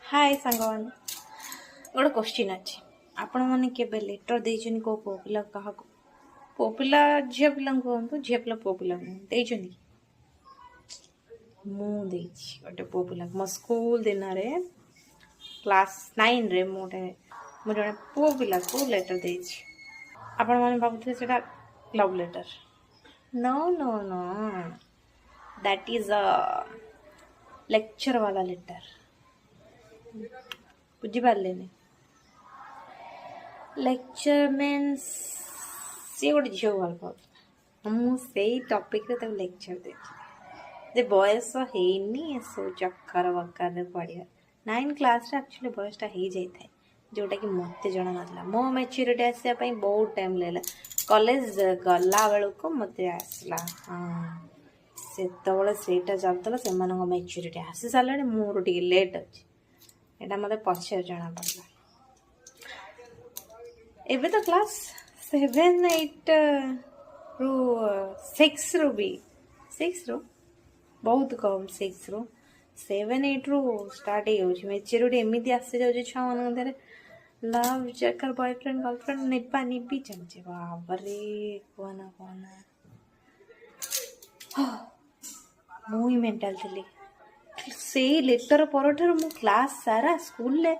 हाय सांगवान गोटे क्वेश्चन अच्छे आपण मैंने केबे लेटर देइछन को पो पिला कहा को पो पिला झियो पिला कहतु झियो पिला पो पिला देइछन मु देइछि गोटे पो पिला मो स्कूल दिन रे क्लास 9 रे मोटे मु जने पो पिला को लेटर देइछि आपण माने भाबुथे सेटा love letter no no no that is a lecture वाला लेटर बुझिपारे लेक्चर मीन्स सी गोटे झील भल पाऊँ मुझे टपिक लेक्चर दे बयस है सब चक्कर बकार पढ़िया 9 क्लास एक्चुअली बयसटा हो जाए जोटा कि मत जना ना मो मैच्योरिटी आसापी बहुत टाइम लगे कॉलेज गला बेलू मत आसला हाँ से चलता से मैच्योरिटी आसी सारे मोर टे लेट अच्छे यहाँ मत पचार जना पड़ा एबे तो क्लास 7 8 रु 6 रु भी 6 रु बहुत कम 6 रु 7 8 रु स्टार्ट हो मेच्योरिटी एमती आसी जाऊँ छुआ मान लव चक्कर बॉयफ्रेंड गर्लफ्रेंड निपा निपी चलचे बाबरे कहना कहना मुई मेंटल थी से लेटर पर मु क्लास सारा स्कूल ले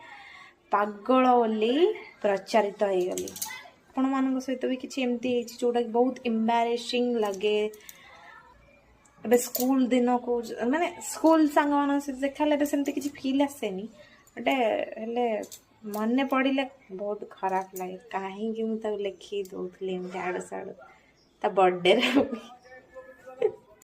पागल बोली प्रचारित हो गली आपण मान सहित भी किसी एमती जोटा कि बहुत एम्बारेसिंग लगे ए स्कूल दिन को माने स्कूल सांग मान सहित देखा सेमती किसी फील आसेनी बटे हेले मन पड़े बहुत खराब लगे कहीं मुझे लिखी दूसरी एमती आड़ साड़ ता बर्थडे